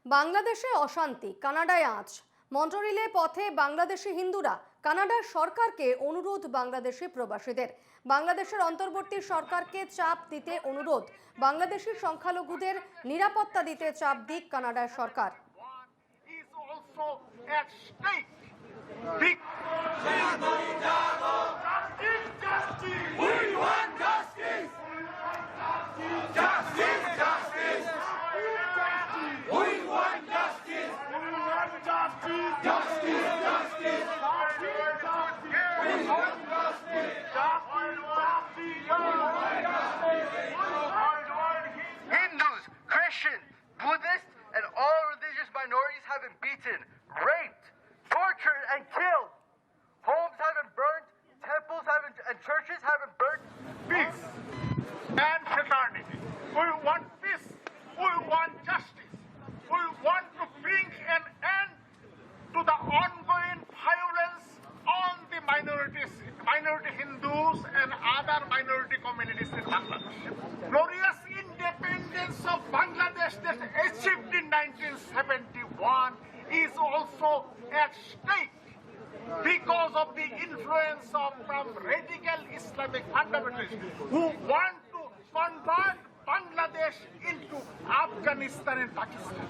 বাংলাদেশে অশান্তি, কানাডায় আঁচ। মন্ট্রিলে পথে বাংলাদেশি হিন্দুরা। কানাডার সরকারকে অনুরোধ বাংলাদেশি প্রবাসীদের। বাংলাদেশের অন্তর্বর্তী সরকারকে চাপ দিতে অনুরোধ। বাংলাদেশি সংখ্যালঘুদের নিরাপত্তা দিতে চাপ দিক কানাডার সরকার। Hindus, Christians, Buddhists, and all religious minorities have been beaten, raped, tortured, and killed. Homes have been burnt, temples and churches have been burnt. Peace and fraternity. We want peace. We want justice. We want to bring an end to the ongoing violence on the minority Hindus and other minority communities in Bangladesh. Glorious independence of Bangladesh that achieved in 1971 is also at stake because of the influence from radical Islamic fundamentalists who want to convert Bangladesh into Afghanistan and Pakistan.